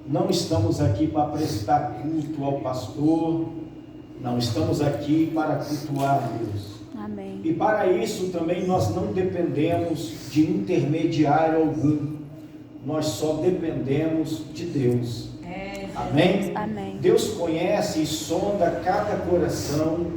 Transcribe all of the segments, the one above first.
não estamos aqui para prestar culto ao pastor, não estamos aqui para cultuar a Deus. Amém. E para isso também nós não dependemos de intermediário algum, nós só dependemos de Deus. Amém? Amém. Deus conhece e sonda cada coração,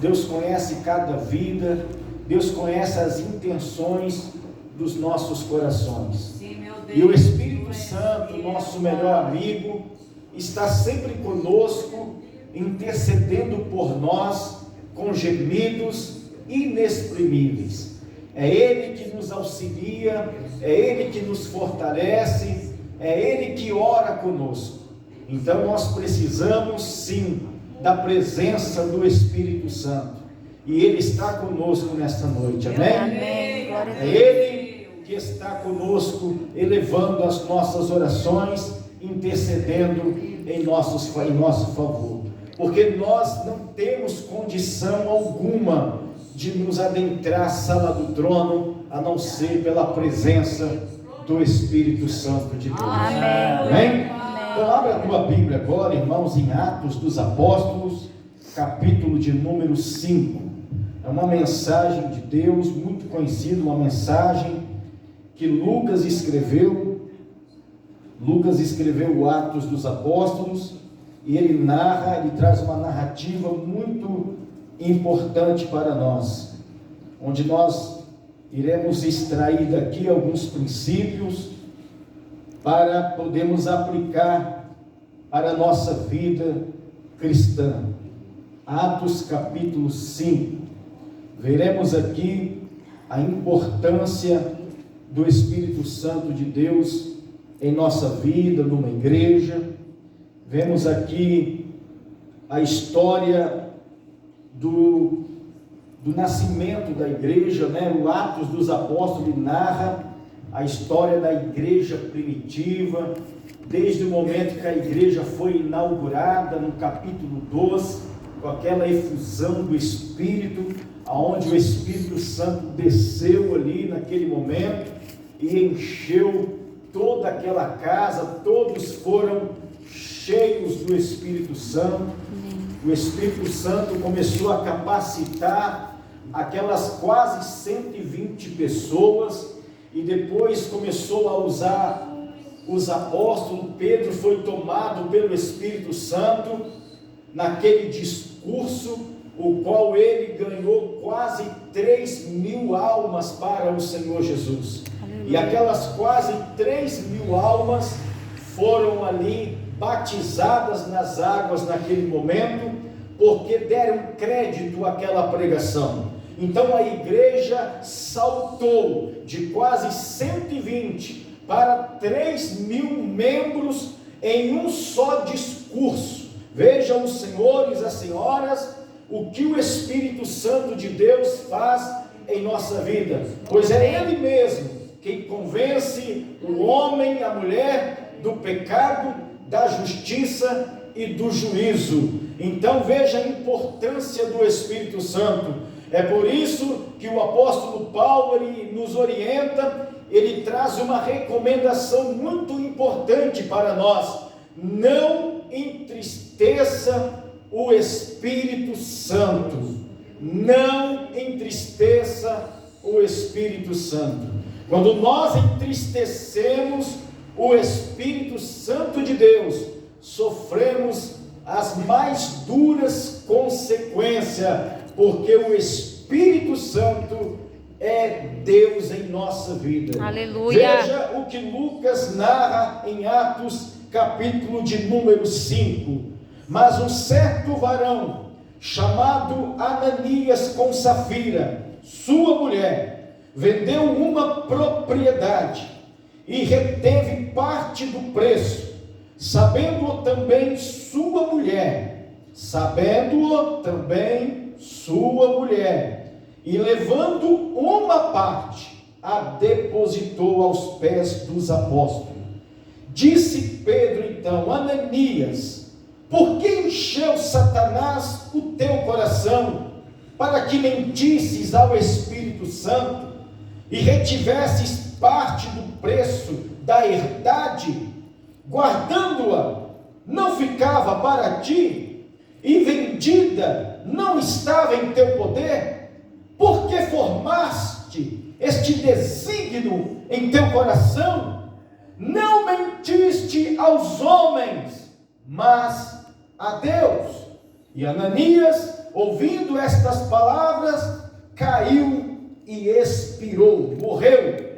Deus conhece cada vida, Deus conhece as intenções dos nossos corações. Sim, meu Deus. E o Espírito Santo, nosso melhor amigo, está sempre conosco, intercedendo por nós com gemidos inexprimíveis. É Ele que nos auxilia, é Ele que nos fortalece, é Ele que ora conosco. Então nós precisamos sim da presença do Espírito Santo, e Ele está conosco nesta noite, amém? Amém. Glória a É Deus. Ele que está conosco, elevando as nossas orações, intercedendo em nosso favor, porque nós não temos condição alguma de nos adentrar à sala do trono, a não ser pela presença do Espírito Santo de Deus. Amém. Amém? Então abra a tua Bíblia agora, irmãos, em Atos dos Apóstolos, capítulo de número 5. É uma mensagem de Deus muito conhecida, uma mensagem que Lucas escreveu. Lucas escreveu o Atos dos Apóstolos, e ele traz uma narrativa muito importante para nós, onde nós iremos extrair daqui alguns princípios para podermos aplicar para a nossa vida cristã. Atos capítulo 5, veremos aqui a importância do Espírito Santo de Deus em nossa vida, numa igreja. Vemos aqui a história do nascimento da igreja, né? O Atos dos Apóstolos narra a história da igreja primitiva, desde o momento que a igreja foi inaugurada, no capítulo 12, com aquela efusão do Espírito, aonde o Espírito Santo desceu ali naquele momento e encheu toda aquela casa, todos foram cheios do Espírito Santo. O Espírito Santo começou a capacitar aquelas quase 120 pessoas, e depois começou a usar os apóstolos. Pedro foi tomado pelo Espírito Santo naquele discurso, o qual ele ganhou quase 3.000 almas para o Senhor Jesus. E aquelas quase 3.000 almas foram ali batizadas nas águas naquele momento, porque deram crédito àquela pregação. Então a igreja saltou de quase 120 para 3.000 membros em um só discurso. Vejam os senhores, as senhoras, o que o Espírito Santo de Deus faz em nossa vida, pois é Ele mesmo quem convence o homem, a mulher, do pecado, da justiça e do juízo. Então veja a importância do Espírito Santo. É por isso que o apóstolo Paulo, ele nos orienta, ele traz uma recomendação muito importante para nós: não entristeça o Espírito Santo. Não entristeça o Espírito Santo. Quando nós entristecemos o Espírito Santo de Deus, sofremos as mais duras consequências, porque o Espírito Santo é Deus em nossa vida. Aleluia. Veja o que Lucas narra em Atos, capítulo de número 5. Mas um certo varão, chamado Ananias com Safira, sua mulher, vendeu uma propriedade e reteve parte do preço, sabendo-o também sua mulher, e levando uma parte, a depositou aos pés dos apóstolos. Disse Pedro então: Ananias, por que encheu Satanás o teu coração, para que mentisses ao Espírito Santo, e retivesses parte do preço da herdade? guardando-a, não ficava para ti, e vendida não estava em teu poder? Por que formaste este desígnio em teu coração? Não mentiste aos homens, mas a Deus. E Ananias, ouvindo estas palavras, caiu e expirou, morreu.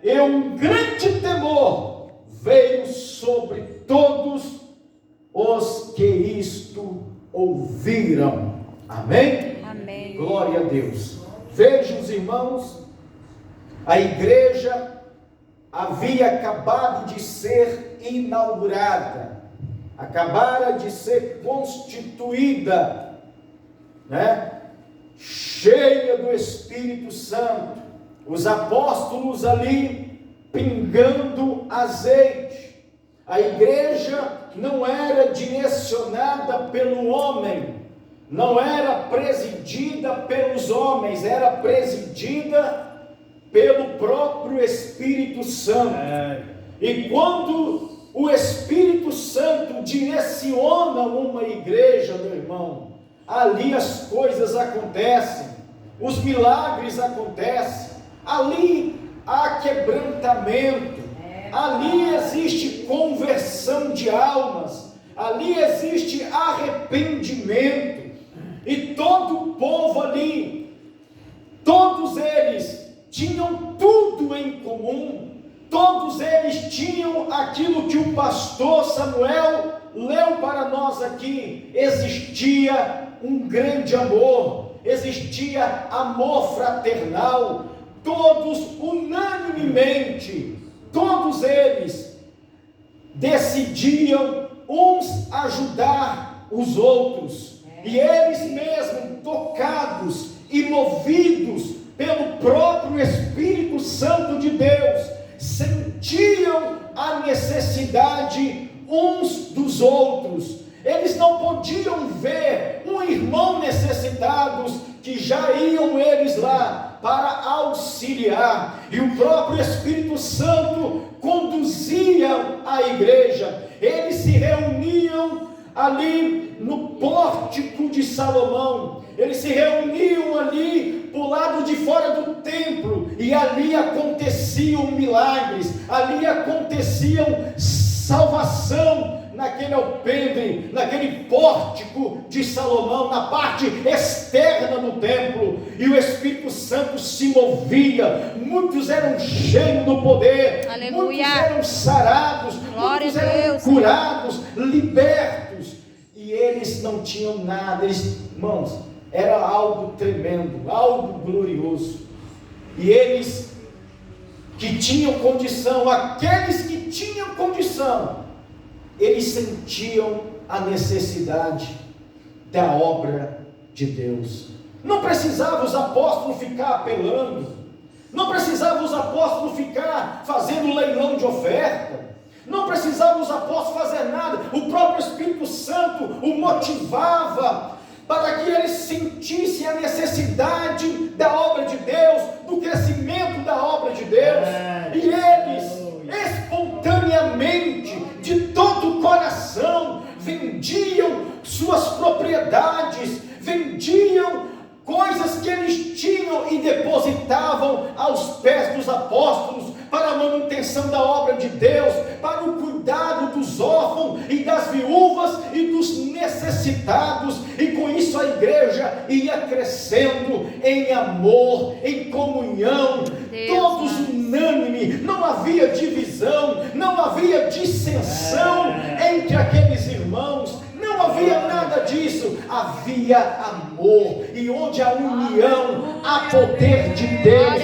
E um grande temor veio sobre todos os que isto ouviram. Amém? Amém. Glória a Deus. Vejam, os irmãos, a igreja havia acabado de ser inaugurada, acabara de ser constituída, cheia do Espírito Santo, os apóstolos ali pingando azeite. A igreja não era direcionada pelo homem, não era presidida pelos homens, era presidida pelo próprio Espírito Santo. E quando o Espírito Santo direciona uma igreja, meu irmão, ali as coisas acontecem, os milagres acontecem, ali há quebrantamento, ali existe conversão de almas, ali existe arrependimento, e todo o povo ali, todos eles tinham tudo em comum, todos eles tinham aquilo que o pastor Samuel leu para nós aqui. Existia um grande amor, existia amor fraternal, todos unanimemente, todos eles decidiam uns ajudar os outros, e eles mesmos, tocados e movidos pelo próprio Espírito Santo de Deus, sentiam a necessidade uns dos outros. Eles não podiam ver um irmão necessitado, que já iam eles lá para auxiliar, e o próprio Espírito Santo conduzia a igreja. Eles se reuniam ali no pórtico de Salomão, eles se reuniam ali para o lado de fora do templo, e ali aconteciam milagres, ali aconteciam salvação, naquele alpendre, naquele pórtico de Salomão, na parte externa do templo, e o Espírito Santo se movia, muitos eram cheios do poder, Aleluia. Muitos eram sarados, Glória muitos a eram Deus. curados, libertos, e eles não tinham nada, irmãos, era algo tremendo, algo glorioso, e eles que tinham condição, aqueles que tinham condição, eles sentiam a necessidade da obra de Deus. Não precisava os apóstolos ficar apelando, não precisava os apóstolos ficar fazendo leilão de oferta, não precisava os apóstolos fazer nada, o próprio Espírito Santo o motivava para que eles sentissem a necessidade da obra de Deus, do crescimento da obra de Deus, e eles espontaneamente, de todo o coração, vendiam suas propriedades, vendiam coisas que eles tinham e depositavam aos pés dos apóstolos, para a manutenção da obra de Deus, para o cuidado dos órfãos e das viúvas e dos necessitados, e com isso a igreja ia crescendo em amor, em comunhão, todos unânimes, não havia divisão, não havia dissensão entre aqueles irmãos, não havia nada disso, havia amor, e onde há união, há poder de Deus,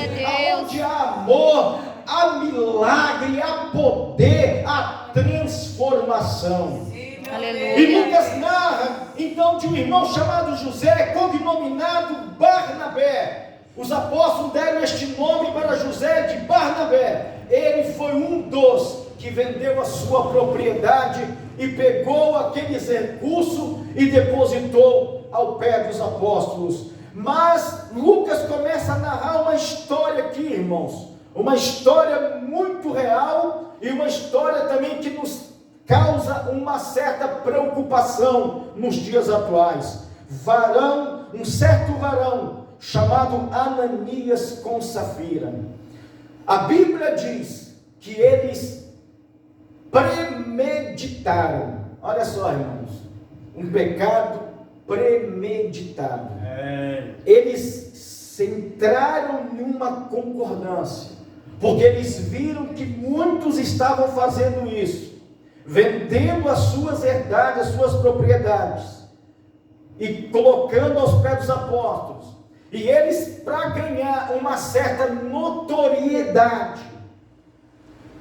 onde há amor, há milagre, há poder, há transformação. Aleluia. E Lucas narra então de um irmão chamado José, cognominado Barnabé. Os apóstolos deram este nome para José de Barnabé. Ele foi um dos que vendeu a sua propriedade e pegou aqueles recursos e depositou ao pé dos apóstolos. Mas Lucas começa a narrar uma história aqui, irmãos, uma história muito real, e uma história também que nos causa uma certa preocupação nos dias atuais. Um certo varão, chamado Ananias com Safira. A Bíblia diz que eles premeditaram. Olha só, irmãos, um pecado premeditado. Eles entraram numa concordância, porque eles viram que muitos estavam fazendo isso, vendendo as suas herdades, as suas propriedades, e colocando aos pés dos apóstolos. E eles, para ganhar uma certa notoriedade,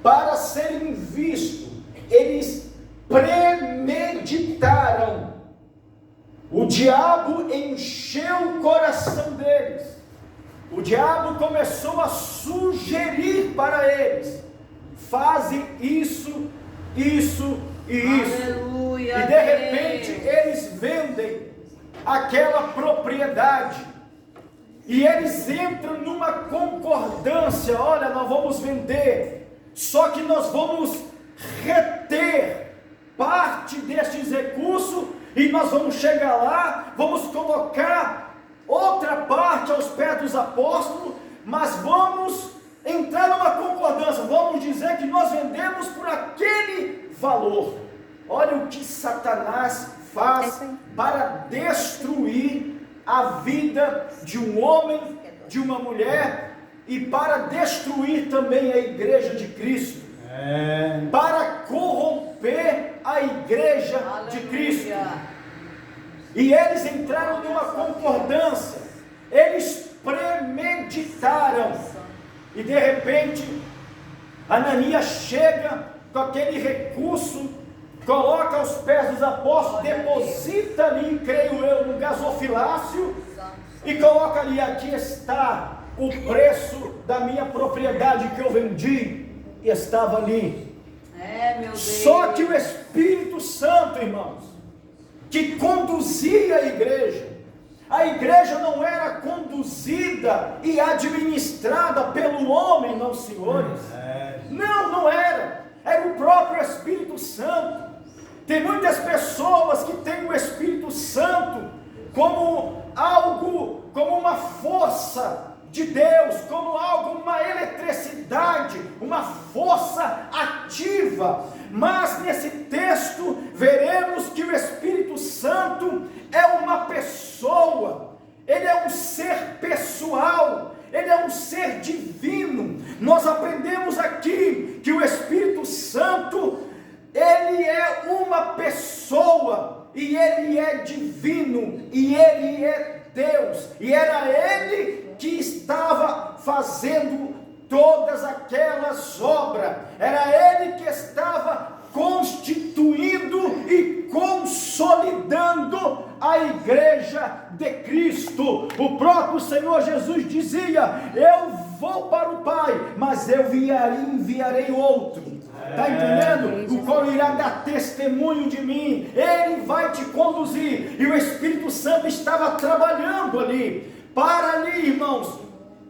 para serem vistos, eles premeditaram. O diabo encheu o coração deles. O diabo começou a sugerir para eles: fazem isso, isso e isso. Aleluia, e de repente eles vendem aquela propriedade. E eles entram numa concordância: olha, nós vamos vender, só que nós vamos reter parte destes recursos, e nós vamos chegar lá, vamos colocar outra parte aos pés dos apóstolos, mas vamos entrar numa concordância, vamos dizer que nós vendemos por aquele valor. Olha o que Satanás faz para destruir a vida de um homem, de uma mulher, e para destruir também a igreja de Cristo, para corromper a igreja de Cristo. E eles entraram numa concordância, eles premeditaram, e de repente Ananias chega com aquele recurso, coloca aos pés dos apóstolos, deposita ali, creio eu, no gasofilácio, e coloca ali: aqui está o preço da minha propriedade que eu vendi. E estava ali. Meu Deus. Só que o Espírito Santo, irmãos, que conduzia a igreja não era conduzida e administrada pelo homem, não, senhores. Não era. Era o próprio Espírito Santo. Tem muitas pessoas que têm o Espírito Santo como algo, como uma força de Deus, como algo, uma eletricidade, uma força ativa. Mas nesse texto veremos que o Espírito Santo é uma pessoa, ele é um ser pessoal, ele é um ser divino. Nós aprendemos aqui que o Espírito Santo, ele é uma pessoa, e ele é divino, e ele é Deus, e era ele que estava fazendo todas aquelas obras, era ele que estava constituindo e consolidando a igreja de Cristo. O próprio Senhor Jesus dizia: eu vou para o Pai, mas eu enviarei outro. Está entendendo? O qual irá dar testemunho de mim, ele vai te conduzir. E o Espírito Santo estava trabalhando ali, irmãos,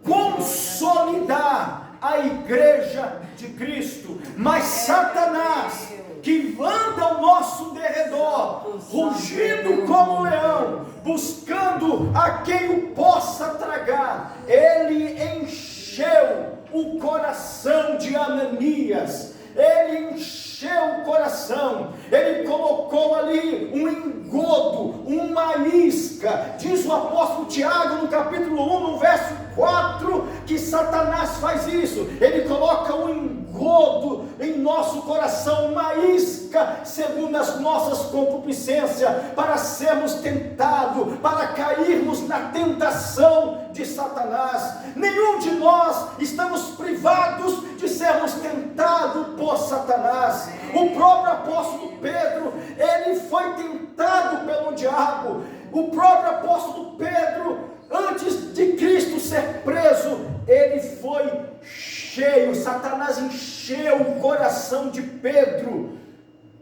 consolidar a igreja de Cristo. Mas Satanás, que anda ao nosso derredor, rugindo como um leão, buscando a quem o possa tragar, ele encheu o coração de Ananias. Ele encheu o coração, ele colocou ali um engodo, uma isca. Diz o apóstolo Tiago no capítulo 1, no verso 4, que Satanás faz isso. Ele coloca um engodo em nosso coração, uma isca, segundo as nossas concupiscências, para sermos tentados, para cairmos na tentação de Satanás. Nenhum de nós estamos privados de sermos tentados por Satanás. O próprio apóstolo Pedro, ele foi tentado pelo diabo. O próprio apóstolo Pedro, antes de Cristo ser preso, ele foi cheio, Satanás encheu o coração de Pedro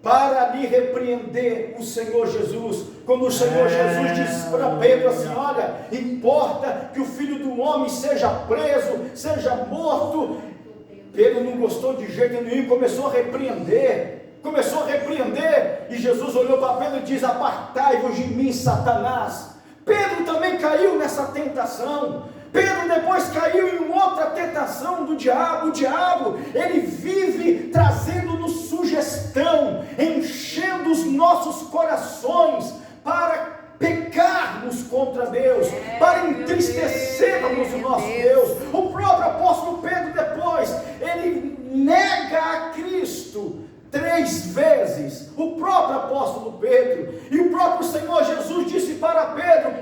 para lhe repreender o Senhor Jesus. Quando o Senhor Jesus disse para Pedro assim: olha, importa que o Filho do Homem seja preso, seja morto. Pedro não gostou de jeito nenhum e começou a repreender. começou a repreender, e Jesus olhou para Pedro e diz: apartai-vos de mim, Satanás. Pedro também caiu nessa tentação. Pedro depois caiu em uma outra tentação do diabo. O diabo, ele vive trazendo-nos sugestão, enchendo os nossos corações para pecarmos contra Deus, para entristecermos o nosso Deus. O próprio apóstolo Pedro depois, ele nega a Cristo 3 vezes, o próprio apóstolo Pedro, e o próprio Senhor Jesus disse para Pedro: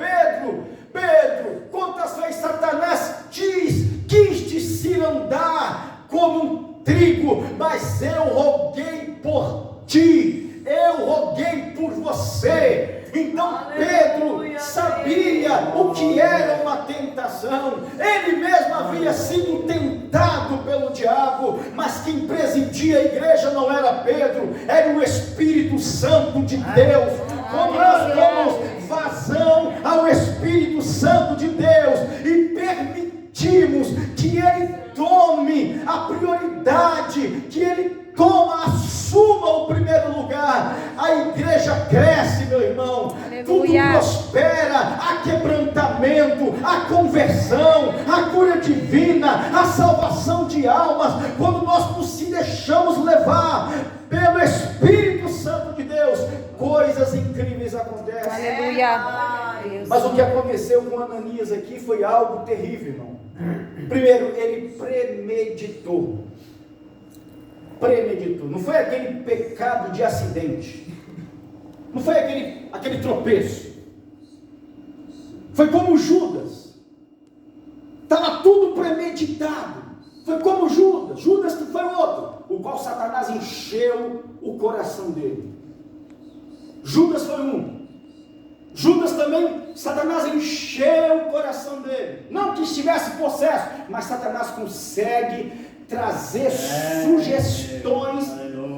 Pedro, quantas vezes Satanás quis te cirandar como um trigo, mas eu roguei por ti, eu roguei por você. Então Pedro sabia o que era uma tentação, ele mesmo havia sido tentado pelo diabo, mas quem presidia a igreja não era Pedro, era o Espírito Santo de Deus. Quando nós damos vazão ao Espírito Santo de Deus e permitimos que ele tome a prioridade, que ele assuma o primeiro lugar, a igreja cresce, meu irmão. Aleluia. Tudo prospera, há quebrantamento, há conversão, a cura divina, a salvação de almas, quando nós nos deixamos levar pelo Espírito Santo de Deus, coisas incríveis acontecem. Aleluia. Mas o que aconteceu com Ananias aqui foi algo terrível, irmão. Primeiro, ele premeditou, não foi aquele pecado de acidente, não foi aquele tropeço, foi como Judas, estava tudo premeditado, foi como Judas foi outro, o qual Satanás encheu o coração dele. Judas foi um, Judas também, Satanás encheu o coração dele, não que estivesse possesso, mas Satanás consegue trazer sugestões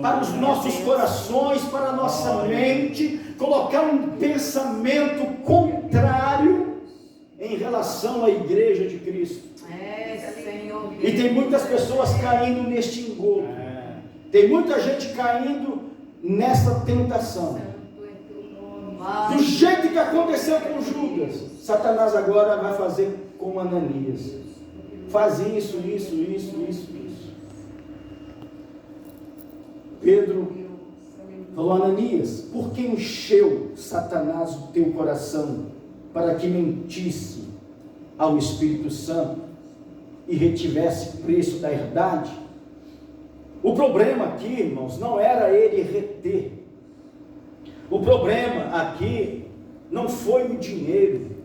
para os nossos corações, para a nossa mente, colocar um pensamento contrário em relação à igreja de Cristo. E tem muitas pessoas caindo neste engodo, tem muita gente caindo nessa tentação, do jeito que aconteceu com Judas. Satanás agora vai fazer com Ananias, faz isso. Pedro falou: Ananias, por que encheu Satanás o teu coração para que mentisse ao Espírito Santo e retivesse preço da herdade? O problema aqui, irmãos, não era ele reter. O problema aqui não foi o dinheiro.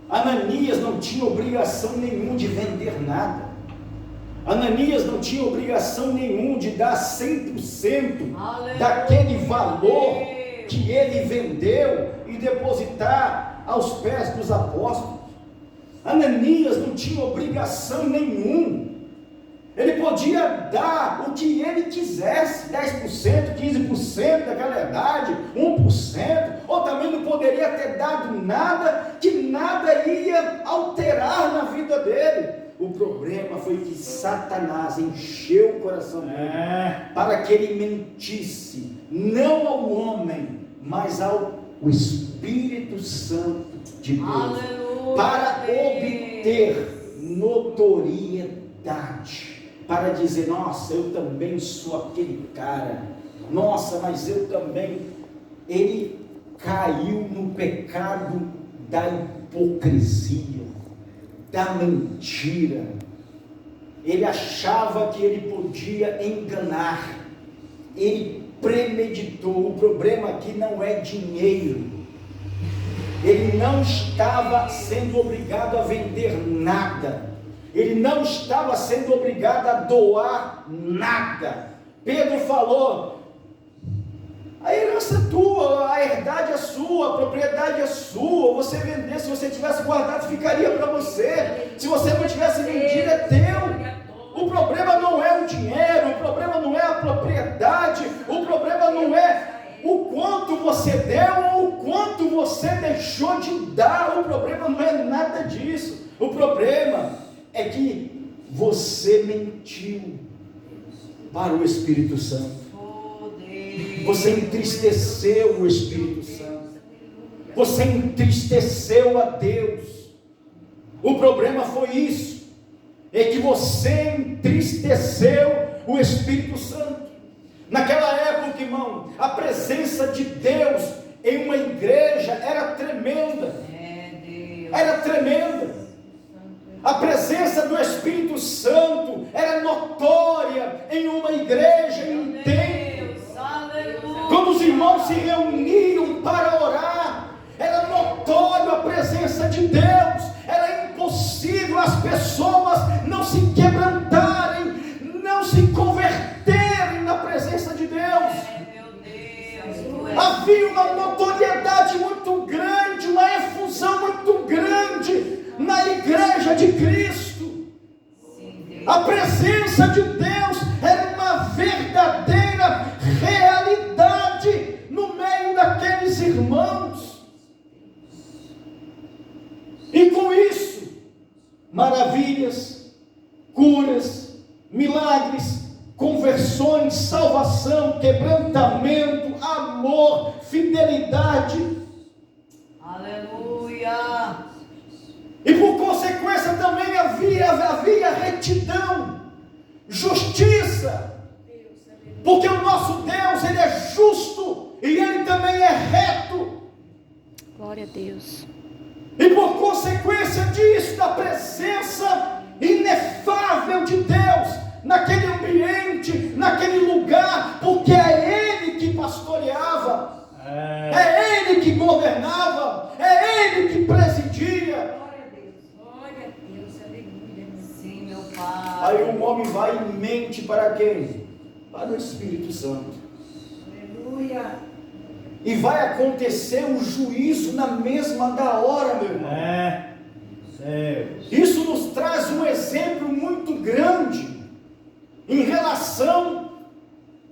Ananias não tinha obrigação nenhuma de vender nada. Ananias não tinha obrigação nenhuma de dar 100% daquele valor que ele vendeu e depositar aos pés dos apóstolos. Ananias não tinha obrigação nenhuma. Ele podia dar o que ele quisesse, 10%, 15% daquela herdade, 1%, ou também não poderia ter dado nada, que nada ia alterar na vida dele. O problema foi que Satanás encheu o coração dele para que ele mentisse, não ao homem, mas ao Espírito Santo de Deus. Aleluia. Para obter notoriedade, para dizer: nossa, eu também sou aquele cara, nossa, mas eu também. Ele caiu no pecado da hipocrisia, da mentira. Ele achava que ele podia enganar, ele premeditou. O problema aqui não é dinheiro, ele não estava sendo obrigado a vender nada, ele não estava sendo obrigado a doar nada. Pedro falou: a herança é tua, a herdade é sua, a propriedade é sua. Você vender, se você tivesse guardado, ficaria para você. Se você não tivesse vendido, é teu. O problema não é o dinheiro, o problema não é a propriedade, o problema não é o quanto você deu ou o quanto você deixou de dar. O problema não é nada disso. O problema é que você mentiu para o Espírito Santo. Você entristeceu o Espírito Santo. Você entristeceu a Deus. O problema foi isso. É que você entristeceu o Espírito Santo. Naquela época, irmão, a presença de Deus em uma igreja era tremenda. Era tremenda. A presença do Espírito Santo era notória em uma igreja intensa. Quando os irmãos se reuniam para orar, era notório a presença de Deus. Era impossível as pessoas não se quebrantarem, não se converterem na presença de Deus. Havia uma notoriedade muito grande, uma efusão muito grande na igreja de Cristo. A presença de Deus era uma verdadeira realidade no meio daqueles irmãos. E com isso, maravilhas, curas, milagres, conversões, salvação, quebrantamento, amor, fidelidade. Aleluia! E por consequência também havia retidão, justiça, porque o nosso Deus, Ele é justo e Ele também é reto. Glória a Deus. E por consequência disso, da presença inefável de Deus naquele ambiente, naquele lugar, porque é Ele que pastoreava, é Ele que governava, é Ele que presidia. Glória a Deus, aleluia. Sim, meu Pai. Aí o homem vai em mente para quem? Para o Espírito Santo. Aleluia. E vai acontecer o juízo na mesma da hora, meu irmão. Isso nos traz um exemplo muito grande em relação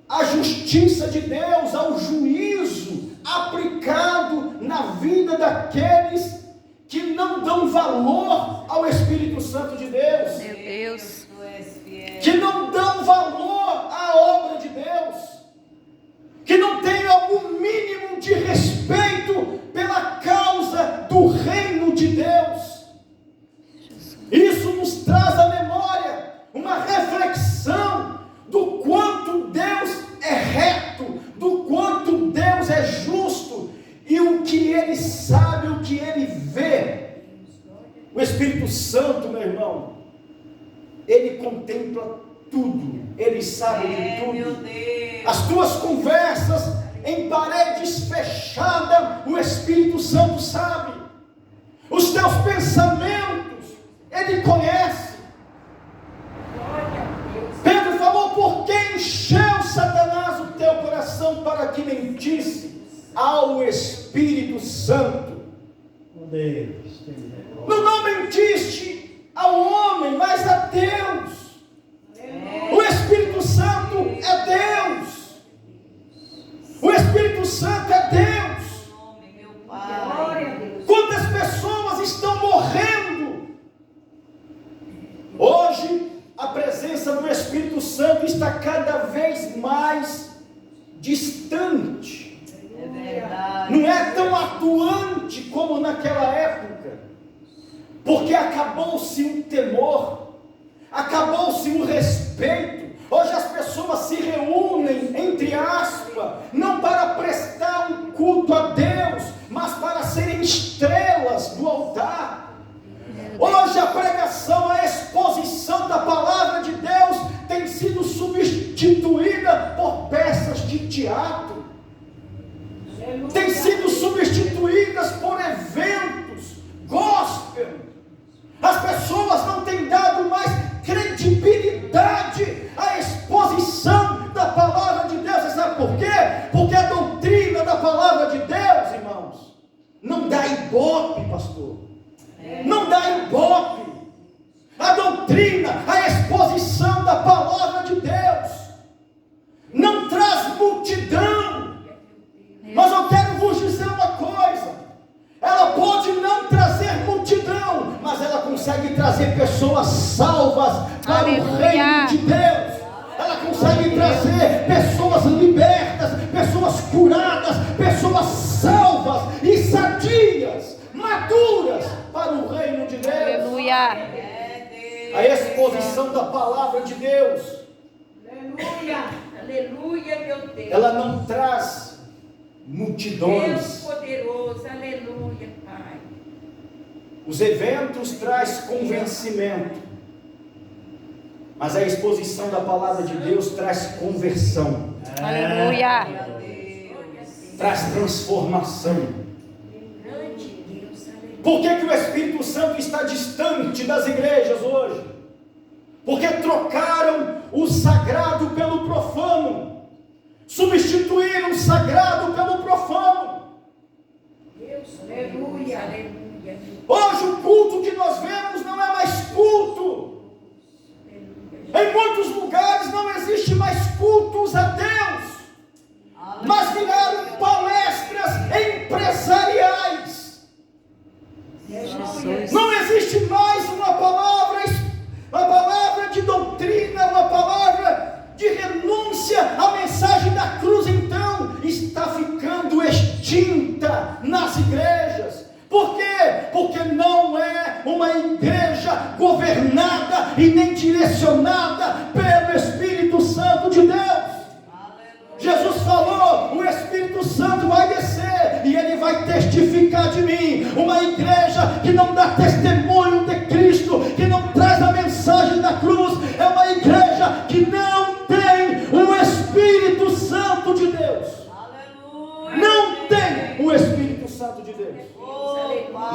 à justiça de Deus, ao juízo aplicado na vida daqueles que não dão valor ao Espírito Santo de Deus. Meu Deus. Que não dão valor à obra de Deus. Que não tenham o mínimo de respeito pela causa do reino de Deus. Isso nos traz à memória uma reflexão do quanto Deus é reto, do quanto Deus é justo e o que Ele sabe, o que Ele vê. O Espírito Santo, meu irmão, Ele contempla tudo, Ele sabe de tudo. Meu Deus. As tuas conversas em paredes fechadas, o Espírito Santo sabe. Os teus pensamentos, Ele conhece. Pedro falou: por que encheu Satanás o teu coração para que mentisse ao Espírito Santo? Não mentiste ao homem, mas a Deus. O Espírito Santo é Deus. O Espírito Santo é Deus. Quantas pessoas estão morrendo? Hoje, a presença do Espírito Santo está cada vez mais distante. É verdade. Não é tão atuante como naquela época. Porque acabou-se o temor, acabou-se o respeito. Hoje as pessoas se reúnem, entre aspas, não para prestar um culto a Deus, mas para serem estrelas do altar. Hoje a pregação, a exposição da palavra de Deus tem sido substituída por peças de teatro. Tem sido substituídas por eventos gospel. As pessoas não têm dado mais credibilidade à exposição da palavra de Deus. Você sabe por quê? Porque a doutrina da palavra de Deus, irmãos, não dá ibope, pastor. Não dá ibope. A doutrina, a exposição da palavra de Deus não traz multidão. Mas eu quero vos dizer uma coisa: ela pode não trazer multidão, mas ela consegue trazer pessoas salvas para o reino de Deus. Ela consegue trazer pessoas libertas, pessoas preparadas, pessoas salvas e sadias, maduras para o reino de Deus. Aleluia. A exposição da palavra de Deus, Aleluia. Aleluia, meu Deus. ela não traz Deus multidões. poderoso. Aleluia, Pai. Os eventos traz convencimento, mas a exposição da palavra de Deus traz conversão, Aleluia. traz transformação. Grande Deus. Aleluia. Por que o Espírito Santo está distante das igrejas hoje? Porque trocaram o sagrado pelo profano, substituíram o sagrado pelo profano. Deus, aleluia. Aleluia. Hoje o culto que nós vemos não é mais culto. Em muitos lugares não existe mais cultos a Deus, mas viraram palestras empresariais. Jesus. Não existe mais uma palavra de doutrina, uma palavra de renúncia à mensagem da cruz. Então está ficando extinta nas igrejas. Por quê? Porque não é uma igreja governada e nem direcionada pelo Espírito Santo de Deus. Jesus falou: o Espírito Santo vai descer e ele vai testificar de mim. Uma igreja que não dá testemunho de Cristo, que não traz a mensagem da cruz, é uma igreja que não tem o Espírito Santo de Deus. Não tem o Espírito Santo de Deus.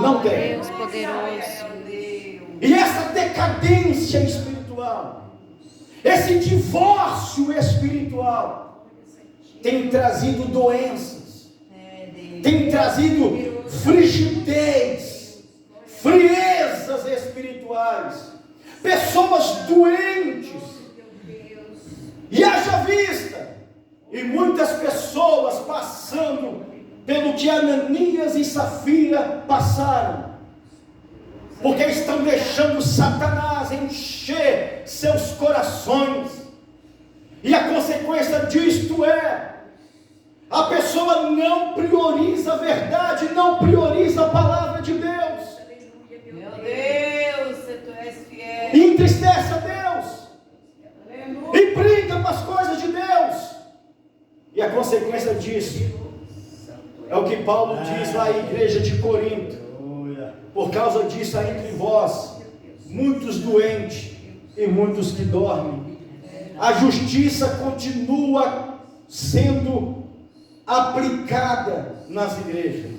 Não tem. Deus poderoso. E essa decadência espiritual, esse divórcio espiritual, tem trazido doenças, tem trazido frigidez, friezas espirituais, pessoas doentes, e haja vista, e muitas pessoas passando pelo que Ananias e Safira passaram, porque estão deixando Satanás encher seus corações, e a consequência disto é: a pessoa não prioriza a verdade, não prioriza a palavra de Deus, Meu Deus, se tu és fiel. e entristece a Deus, e brinca com as coisas de Deus, e a consequência disso é o que Paulo diz lá à igreja de Corinto: por causa disso há entre vós muitos doentes e muitos que dormem. A justiça continua sendo aplicada nas igrejas.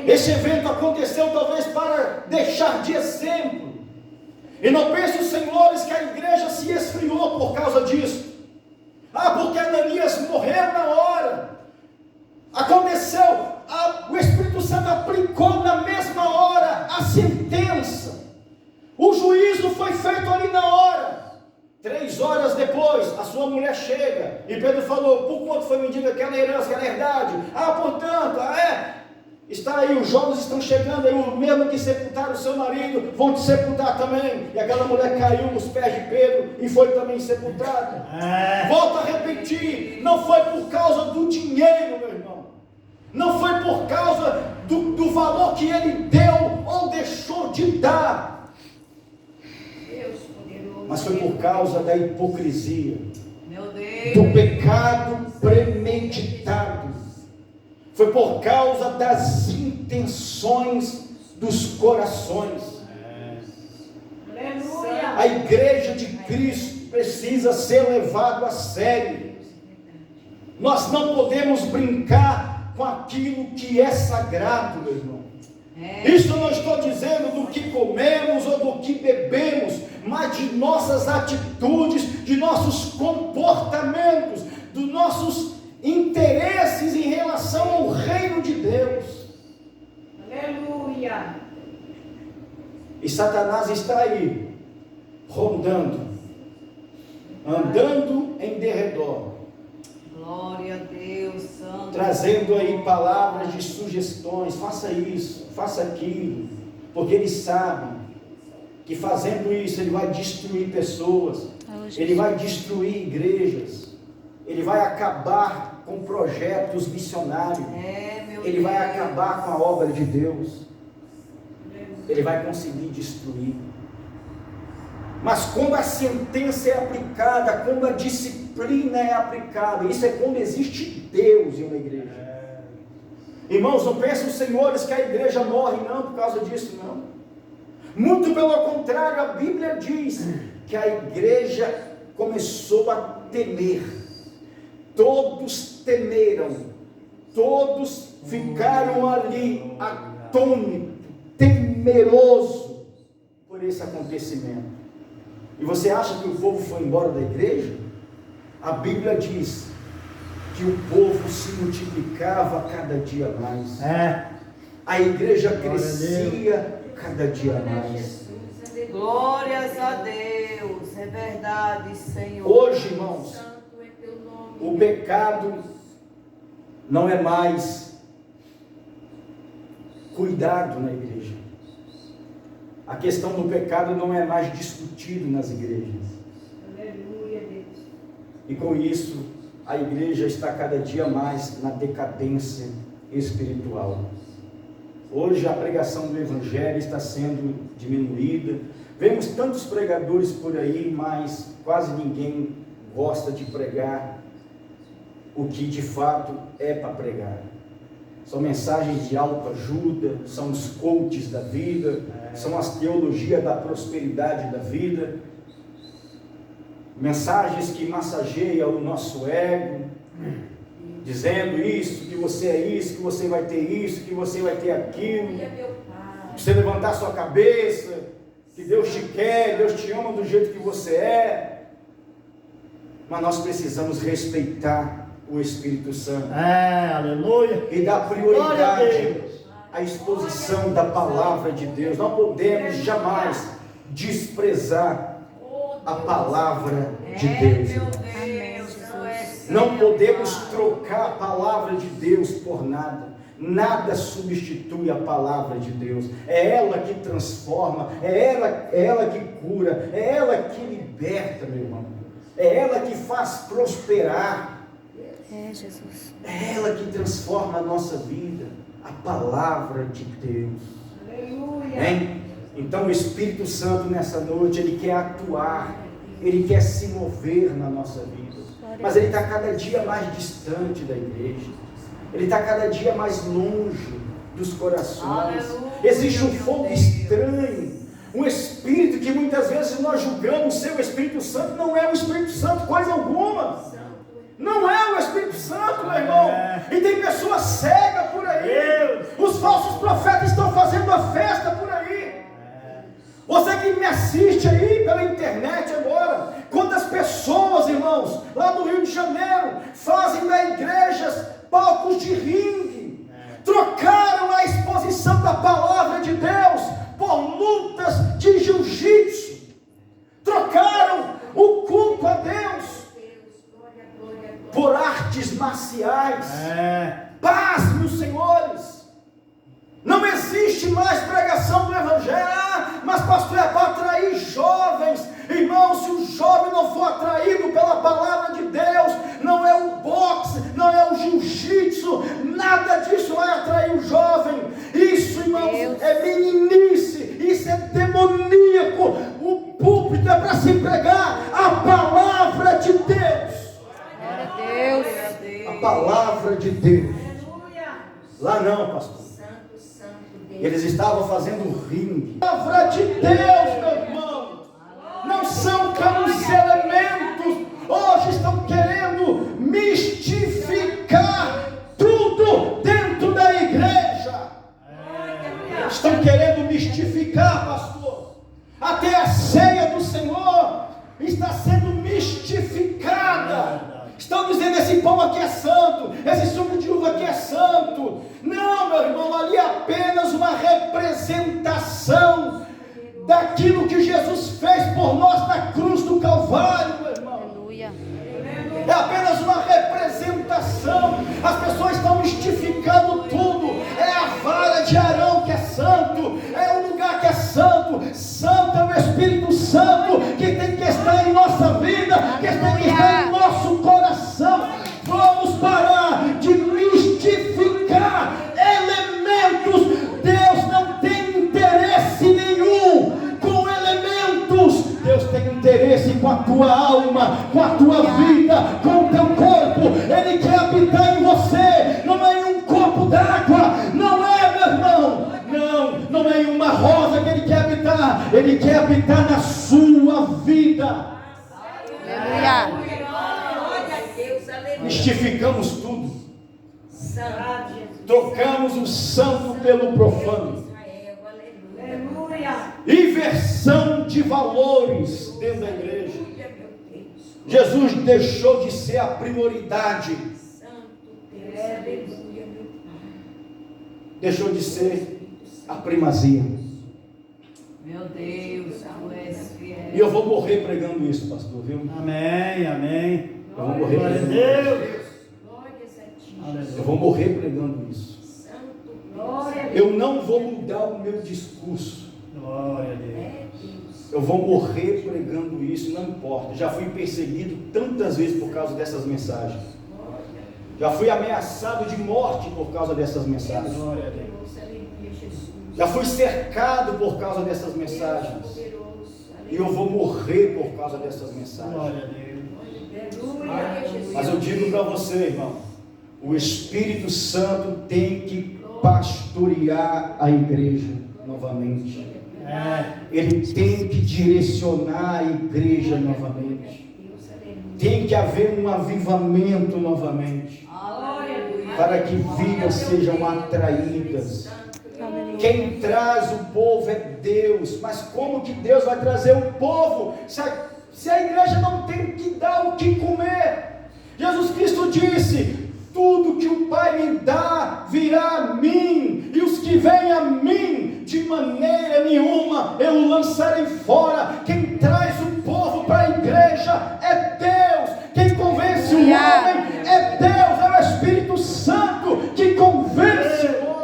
Esse evento aconteceu talvez para deixar de exemplo. E não pensem, senhores, que a igreja se esfriou por causa disso. Porque Ananias morreu na hora. Aconteceu, o Espírito Santo aplicou na mesma hora a sentença. O juízo foi feito ali na hora. 3 horas depois, a sua mulher chega, e Pedro falou: por quanto foi medida aquela herança, aquela herdade? Portanto, está aí, os jovens estão chegando aí, o mesmo que sepultaram o seu marido, vão te sepultar também. E aquela mulher caiu nos pés de Pedro, e foi também sepultada. Volto a repetir, não foi por causa do dinheiro, meu irmão, não foi por causa do valor que ele deu, ou deixou de dar, mas foi por causa da hipocrisia, do pecado premeditado, foi por causa das intenções dos corações. A igreja de Cristo precisa ser levada a sério. Nós não podemos brincar com aquilo que é sagrado, meu irmão. Isso eu não estou dizendo do que comemos ou do que bebemos, mas de nossas atitudes, de nossos comportamentos, dos nossos interesses em relação ao reino de Deus. Aleluia. E Satanás está aí, rondando, andando em derredor, Glória a Deus, Santo. trazendo aí palavras de sugestões: faça isso, faça aquilo, porque ele sabe que fazendo isso ele vai destruir pessoas, ele vai destruir igrejas, ele vai acabar com projetos missionários. Meu Ele vai Deus. acabar com a obra de Deus. Ele vai conseguir destruir. Mas quando a sentença é aplicada, quando a disciplina é aplicada, isso é quando existe Deus em uma igreja. Irmãos, não pensem os senhores que a igreja morre não por causa disso, não. Muito pelo contrário, a Bíblia diz que a igreja começou a temer. Todos temeram, todos ficaram ali atônitos, temeroso por esse acontecimento. E você acha que o povo foi embora da igreja? A Bíblia diz que o povo se multiplicava cada dia mais. A igreja crescia cada dia mais. Glórias a Deus, é verdade, Senhor. Hoje, irmãos, o pecado não é mais cuidado na igreja. A questão do pecado não é mais discutido nas igrejas. Aleluia, Deus. E com isso, a igreja está cada dia mais na decadência espiritual. Hoje a pregação do Evangelho está sendo diminuída. Vemos tantos pregadores por aí, mas quase ninguém gosta de pregar o que de fato é para pregar. São mensagens de autoajuda, são os coaches da vida, são as teologias da prosperidade da vida, mensagens que massageiam o nosso ego, dizendo isso, que você é isso, que você vai ter isso, que você vai ter aquilo, você levantar sua cabeça, que Deus te quer, Deus te ama do jeito que você é. Mas nós precisamos respeitar o Espírito Santo. Aleluia. E dar prioridade à exposição da palavra de Deus. Não podemos jamais desprezar a palavra de Deus. Meu Amém, Deus, Jesus. não é assim, Não podemos amado. trocar a palavra de Deus por nada. Nada substitui a palavra de Deus. É ela que transforma, é ela que cura, é ela que liberta, meu irmão. É ela que faz prosperar. Jesus. É ela que transforma a nossa vida. A palavra de Deus. Aleluia. Hein? Então o Espírito Santo nessa noite, ele quer atuar, ele quer se mover na nossa vida, mas ele está cada dia mais distante da igreja, ele está cada dia mais longe dos corações. Aleluia, Existe um meu fogo Deus. estranho, um espírito que muitas vezes nós julgamos ser o Espírito Santo. Não é o Espírito Santo coisa alguma, não é o Espírito Santo, meu irmão. E tem pessoas cegas por aí, os falsos profetas estão fazendo a festa por aí. Você que me assiste aí pela internet agora, quantas pessoas, irmãos, lá do Rio de Janeiro, fazem da igrejas palcos de ringue, trocaram a exposição da palavra de Deus por lutas de jiu-jitsu, trocaram o culto a Deus por artes marciais. Paz, meus senhores. Não existe mais pregação do Evangelho. Mas pastor, é para atrair jovens. Irmão, se o jovem não for atraído pela palavra de Deus, não é o boxe, não é o jiu-jitsu, nada disso vai atrair o jovem. Isso, irmãos, é meninice, isso é demoníaco. O púlpito é para se pregar a palavra de Deus. Glória a Deus. A palavra de Deus. Lá não, pastor. Eles estavam fazendo ringue. A palavra de Deus, meu irmão. Não são caros elementos. Hoje estão querendo mistificar tudo dentro da igreja. Estão querendo mistificar, pastor. Até a ceia do Senhor está sendo mistificada. Estão dizendo: esse pão aqui é santo, esse suco de uva aqui é santo. Não, meu irmão, ali é apenas uma representação daquilo que Jesus fez por nós na cruz do Calvário, meu irmão. Aleluia. É apenas uma representação. As pessoas estão mistificando tudo. É a vara de Arão que é santo, é o lugar que é santo. Santo é o Espírito Santo que tem que estar em nossa vida, que tem que estar em nosso coração. Vamos parar quer habitar em você, não é em um copo d'água, não é, meu irmão, não é em uma rosa que Ele quer habitar, Ele quer habitar na sua vida. Aleluia. Glória a Deus, aleluia. Mistificamos tudo, Santo Jesus. trocamos o santo pelo profano, Israel, aleluia. inversão de valores dentro da igreja. Aleluia, meu Deus. Jesus deixou de ser a prioridade, Santo Deus, aleluia, meu Pai. deixou de ser a primazia. Meu Deus, tu és fiel. E eu vou morrer pregando isso, pastor, viu? Amém, amém. Eu vou morrer Glória a pregando Deus. isso. Glórias a ti. Eu vou morrer pregando isso. Santo Deus. Eu não vou mudar o meu discurso. Glória a Deus. É Deus. Eu vou morrer pregando isso, não importa. Já fui perseguido tantas vezes por causa dessas mensagens. Já fui ameaçado de morte por causa dessas mensagens. Glória a Deus. Deus, aleluia, Jesus. Já fui cercado por causa dessas mensagens. Poderoso, E eu vou morrer por causa dessas mensagens. Glória a Deus. aleluia, Jesus. Mas eu digo para você, irmão, o Espírito Santo tem que pastorear a igreja novamente. Ele tem que direcionar a igreja novamente. Deus, aleluia. Tem que haver um avivamento novamente, para que vidas sejam atraídas. Quem traz o povo é Deus. Mas como que Deus vai trazer o povo se a igreja não tem o que dar, o que comer? Jesus Cristo disse: tudo que o Pai me dá virá a mim, e os que vêm a mim, de maneira nenhuma eu o lançarei fora. Quem traz o povo para a igreja é Deus. Quem convence o homem é Deus, é o Espírito Santo que convence o homem.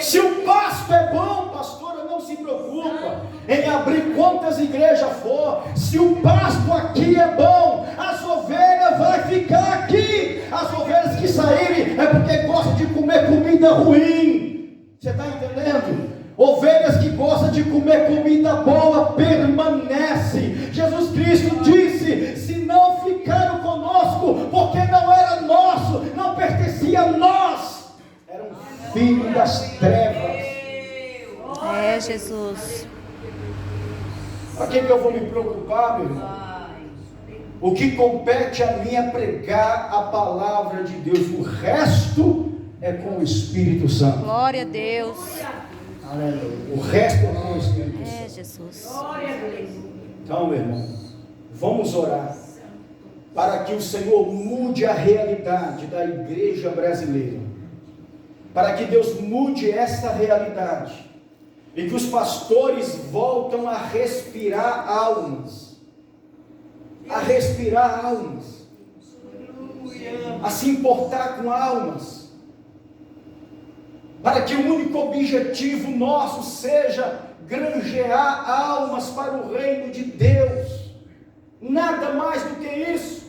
Se o pasto é bom, pastora, não se preocupa em abrir quantas igrejas for. Se o pasto aqui é bom, as ovelhas vão ficar aqui. As ovelhas que saírem é porque gostam de comer comida ruim. Você está entendendo? Ovelhas que gostam de comer comida boa permanecem. Jesus Cristo disse: se não ficaram conosco, porque não era nosso, não pertencia a nós, era um filho das trevas. É, Jesus. Para que eu vou me preocupar, meu irmão? O que compete a mim é pregar a palavra de Deus. O resto é com o Espírito Santo. Glória a Deus. Aleluia. O resto é com o Espírito É, Santo. Jesus. Então, meu irmão, vamos orar para que o Senhor mude a realidade da igreja brasileira. Para que Deus mude essa realidade. E que os pastores voltem a respirar almas. A respirar almas. A se importar com almas. Para que o único objetivo nosso seja granjear almas para o reino de Deus. Nada mais do que isso.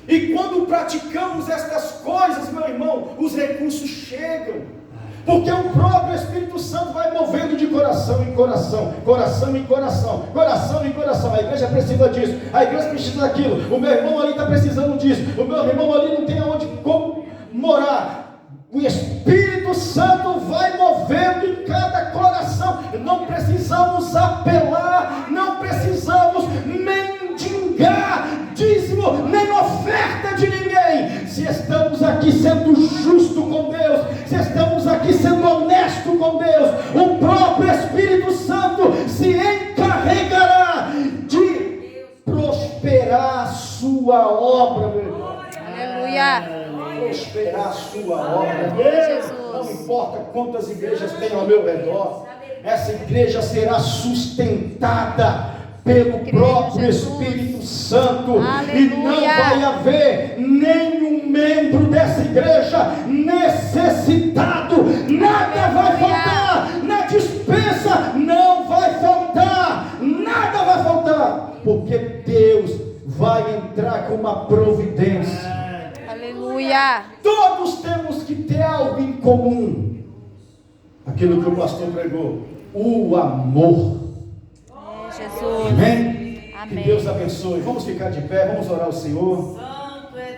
E quando praticamos estas coisas, meu irmão, os recursos chegam. Porque o próprio Espírito Santo vai movendo de coração em coração, coração em coração, coração em coração. A igreja precisa disso, a igreja precisa daquilo. O meu irmão ali está precisando disso, o meu irmão ali não tem aonde morar. O Espírito Santo vai movendo em cada coração. Não precisamos apelar, não precisamos mendigar dízimo, nem oferta de ninguém. Se estamos aqui sendo justo com Deus, se estamos aqui sendo honesto com Deus, o próprio Espírito Santo se encarregará de prosperar a sua obra, meu irmão. Aleluia. Prosperar a sua obra. Jesus. Não importa quantas igrejas tem ao meu redor, essa igreja será sustentada pelo próprio Espírito Santo. Aleluia. E não vai haver nenhum membro dessa igreja necessitado. Nada vai faltar na despensa, não vai faltar, nada vai faltar, porque Deus vai entrar com uma providência. Aleluia. Todos temos que ter algo em comum. Aquilo que o pastor pregou, o amor. É, Jesus. Amém? Amém. Que Deus abençoe. Vamos ficar de pé, vamos orar ao Senhor.